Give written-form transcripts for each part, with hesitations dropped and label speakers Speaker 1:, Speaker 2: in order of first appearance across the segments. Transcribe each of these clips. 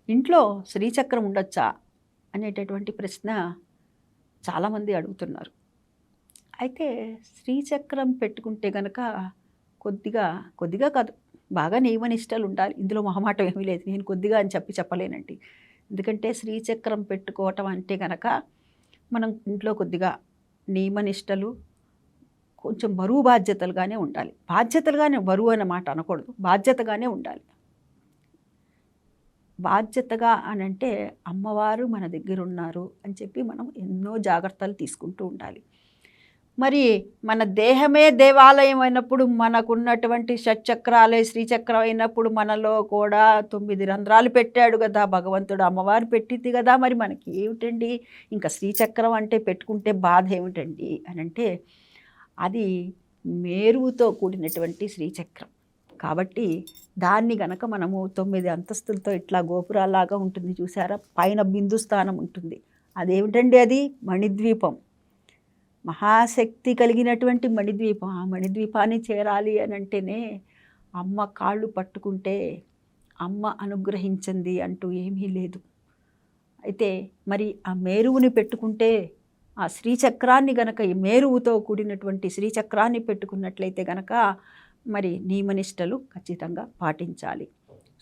Speaker 1: ఇంట్లో శ్రీచక్రం ఉండొచ్చా అనేటటువంటి ప్రశ్న చాలామంది అడుగుతున్నారు. అయితే శ్రీచక్రం పెట్టుకుంటే గనక కొద్దిగా, కొద్దిగా కాదు బాగా నియమనిష్టలు ఉండాలి. ఇందులో మొహమాటం ఏమీ లేదు. నేను కొద్దిగా అని చెప్పలేనండి. ఎందుకంటే శ్రీచక్రం పెట్టుకోవటం అంటే గనక మనం ఇంట్లో కొద్దిగా నియమనిష్టలు, కొంచెం బరువు బాధ్యతలుగానే ఉండాలి. బాధ్యతలుగానే, బరువు అన్న మాట అనకూడదు. బాధ్యతగానే ఉండాలి. బాధ్యతగా అనంటే అమ్మవారు మన దగ్గరున్నారు అని చెప్పి మనం ఎన్నో జాగ్రత్తలు తీసుకుంటూ ఉండాలి. మరి మన దేహమే దేవాలయం అయినప్పుడు, మనకున్నటువంటి షట్చక్రాలే శ్రీచక్రం అయినప్పుడు మనలో కూడా 9 రంధ్రాలు పెట్టాడు గదా భగవంతుడు. అమ్మవారు పెట్టింది గదా! మరి మనకి ఏమిటండి ఇంకా శ్రీచక్రం అంటే పెట్టుకుంటే బాధ ఏమిటండి అనంటే, అది మేరువుతో కూడినటువంటి శ్రీచక్రం. కాబట్టి దాన్ని గనక మనము 9 అంతస్తులతో ఇట్లా గోపురాల్లాగా ఉంటుంది చూసారా? పైన బిందు స్థానం ఉంటుంది. అదేమిటండి అది? మణిద్వీపం. మహాశక్తి కలిగినటువంటి మణిద్వీపం. ఆ మణిద్వీపాన్ని చేరాలి అనంటేనే అమ్మ కాళ్ళు పట్టుకుంటే అమ్మ అనుగ్రహించింది అంటూ ఏమీ లేదు. అయితే మరి ఆ మేరువుని పెట్టుకుంటే, ఆ శ్రీచక్రాన్ని గనక ఈ మేరువుతో కూడినటువంటి శ్రీచక్రాన్ని పెట్టుకున్నట్లయితే గనక మరి నియమనిష్టలు ఖచ్చితంగా పాటించాలి.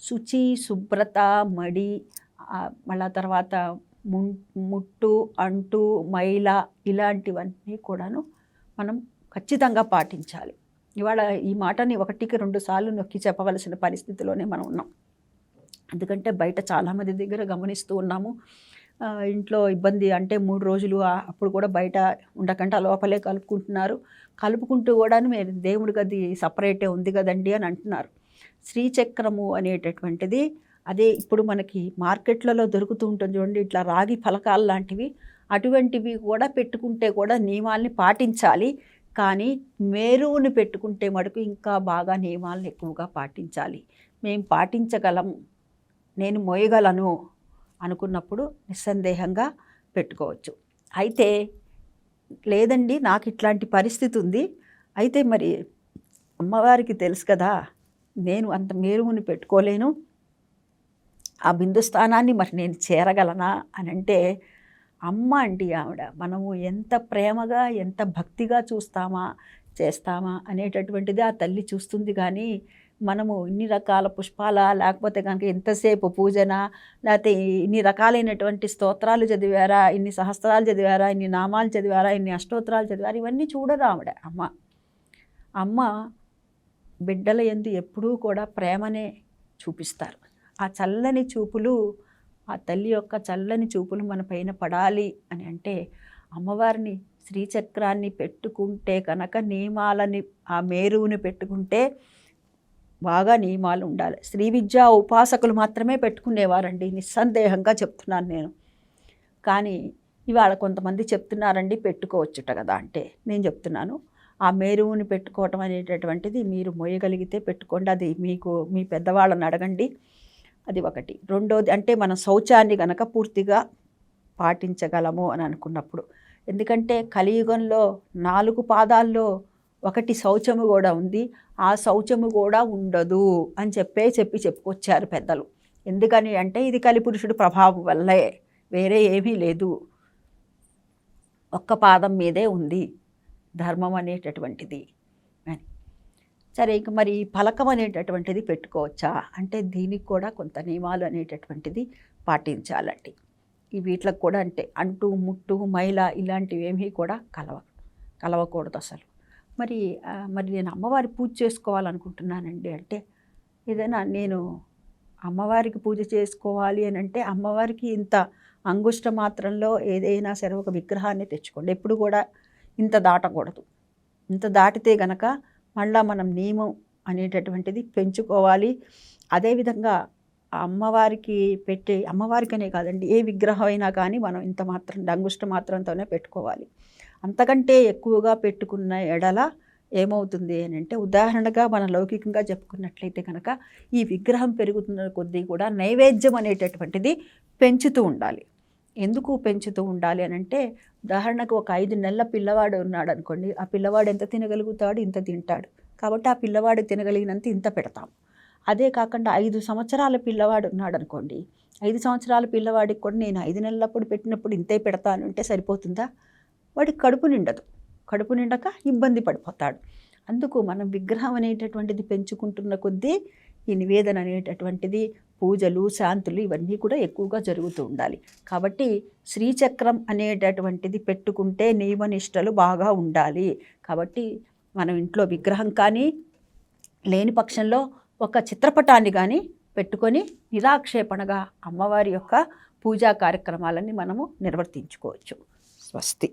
Speaker 1: శుచి, శుభ్రత, మడి, మళ్ళా తర్వాత ముట్టు, అంటు, మైల ఇలాంటివన్నీ కూడాను మనం ఖచ్చితంగా పాటించాలి. ఇవాళ ఈ మాటని 1కి 2 సార్లు నొక్కి చెప్పవలసిన పరిస్థితిలోనే మనం ఉన్నాం. ఎందుకంటే బయట చాలామంది దగ్గర గమనిస్తూ ఉన్నాము. ఇంట్లో ఇబ్బంది అంటే 3 రోజులు అప్పుడు కూడా బయట ఉండకుండా లోపలే కలుపుకుంటున్నారు. కలుపుకుంటూ కూడాను మీరు దేవుడి గది సపరేటే ఉంది కదండి అని అంటున్నారు. శ్రీచక్రము అనేటటువంటిది అదే ఇప్పుడు మనకి మార్కెట్లలో దొరుకుతూ ఉంటుంది చూడండి, ఇట్లా రాగి ఫలకాలు లాంటివి. అటువంటివి కూడా పెట్టుకుంటే కూడా నియమాల్ని పాటించాలి. కానీ మేరువుని పెట్టుకుంటే మటుకు ఇంకా బాగా నియమాలను ఎక్కువగా పాటించాలి. మేము పాటించగలం, నేను మోయగలను అనుకున్నప్పుడు నిస్సందేహంగా పెట్టుకోవచ్చు. అయితే లేదండి నాకు ఇట్లాంటి పరిస్థితి ఉంది, అయితే మరి అమ్మవారికి తెలుసు కదా నేను అంత మేరువుని పెట్టుకోలేను, ఆ బిందు స్థానాన్ని మరి నేను చేరగలనా అని అంటే, అమ్మ అండి ఆవిడ. మనము ఎంత ప్రేమగా ఎంత భక్తిగా చేస్తామా అనేటటువంటిది ఆ తల్లి చూస్తుంది. కానీ మనము ఇన్ని రకాల పుష్పాల, లేకపోతే కనుక ఎంతసేపు పూజన, లేకపోతే ఇన్ని రకాలైనటువంటి స్తోత్రాలు చదివారా, ఇన్ని సహస్రాలు చదివారా, ఇన్ని నామాలు చదివారా, ఇన్ని అష్టోత్తరాలు చదివారా, ఇవన్నీ చూడరు ఆవిడ. అమ్మ బిడ్డల యందు ఎప్పుడూ కూడా ప్రేమనే చూపిస్తారు. ఆ చల్లని చూపులు, ఆ తల్లి యొక్క చల్లని చూపులు మన పైన పడాలి అని అంటే అమ్మవారిని శ్రీచక్రాన్ని పెట్టుకుంటే కనుక నియమాలని, ఆ మేరువుని పెట్టుకుంటే బాగా నియమాలు ఉండాలి. శ్రీ విద్యా ఉపాసకులు మాత్రమే పెట్టుకునేవారండి, నిస్సందేహంగా చెప్తున్నాను నేను. కానీ ఇవాళ కొంతమంది చెప్తున్నారండి పెట్టుకోవచ్చుట కదా అంటే, నేను చెప్తున్నాను ఆ మేరువుని పెట్టుకోవటం అనేటటువంటిది మీరు మోయగలిగితే పెట్టుకోండి. అది మీకు మీ పెద్దవాళ్ళని అడగండి. అది ఒకటి. రెండోది అంటే మనం శౌచాన్ని గనక పూర్తిగా పాటించగలము అని అనుకున్నప్పుడు. ఎందుకంటే కలియుగంలో 4 పాదాల్లో ఒకటి శౌచము కూడా ఉంది, ఆ శౌచము కూడా ఉండదు అని చెప్పుకొచ్చారు పెద్దలు. ఎందుకని అంటే ఇది కలిపురుషుడు ప్రభావం వల్లే, వేరే ఏమీ లేదు. ఒక్క పాదం మీదే ఉంది ధర్మం అనేటటువంటిది అని. సరే, ఇక మరి ఫలకం అనేటటువంటిది పెట్టుకోవచ్చా అంటే, దీనికి కూడా కొంత నియమాలు అనేటటువంటిది పాటించాలండి. ఈ వీటికి కూడా అంటే అంటు, ముట్టు, మైల ఇలాంటివి ఏమీ కూడా కలవకూడదు అసలు. మరి నేను అమ్మవారి పూజ చేసుకోవాలనుకుంటున్నానండి అంటే, ఏదైనా నేను అమ్మవారికి పూజ చేసుకోవాలి అని అంటే అమ్మవారికి ఇంత అంగుష్ట మాత్రంలో ఏదైనా సరే ఒక విగ్రహాన్ని తెచ్చుకోండి. ఎప్పుడు కూడా ఇంత దాటకూడదు. ఇంత దాటితే గనక మళ్ళా మనం నియమం అనేటటువంటిది పెంచుకోవాలి. అదేవిధంగా అమ్మవారికి అమ్మవారికనే కాదండి, ఏ విగ్రహం అయినా కానీ మనం ఇంత మాత్రం అంగుష్ట మాత్రంతోనే పెట్టుకోవాలి. అంతకంటే ఎక్కువగా పెట్టుకున్న ఎడల ఏమవుతుంది అని అంటే, ఉదాహరణగా మనం లౌకికంగా చెప్పుకున్నట్లయితే కనుక ఈ విగ్రహం పెరుగుతున్న కొద్దీ కూడా నైవేద్యం అనేటటువంటిది పెంచుతూ ఉండాలి. ఎందుకు పెంచుతూ ఉండాలి అని అంటే, ఉదాహరణకు ఒక 5 నెలల పిల్లవాడు ఉన్నాడు అనుకోండి, ఆ పిల్లవాడు ఎంత తినగలుగుతాడు? ఇంత తింటాడు. కాబట్టి ఆ పిల్లవాడు తినగలిగినంత ఇంత పెడతాం. అదే కాకుండా 5 సంవత్సరాల పిల్లవాడు ఉన్నాడు అనుకోండి, 5 సంవత్సరాల పిల్లవాడికి కూడా నేను 5 నెలలప్పుడు పెట్టినప్పుడు ఇంతే పెడతాను అంటే సరిపోతుందా? వాడికి కడుపు నిండదు. కడుపు నిండక ఇబ్బంది పడిపోతాడు. అందుకు మనం విగ్రహం అనేటటువంటిది పెంచుకుంటున్న కొద్దీ ఈ నివేదన అనేటటువంటిది, పూజలు, శాంతులు ఇవన్నీ కూడా ఎక్కువగా జరుగుతూ ఉండాలి. కాబట్టి శ్రీచక్రం అనేటటువంటిది పెట్టుకుంటే నియమనిష్టలు బాగా ఉండాలి. కాబట్టి మనం ఇంట్లో విగ్రహం కానీ లేని పక్షంలో ఒక చిత్రపటాన్ని కానీ పెట్టుకొని నిరాక్షేపణగా అమ్మవారి యొక్క పూజా కార్యక్రమాలని మనము నిర్వర్తించుకోవచ్చు. స్వస్తి.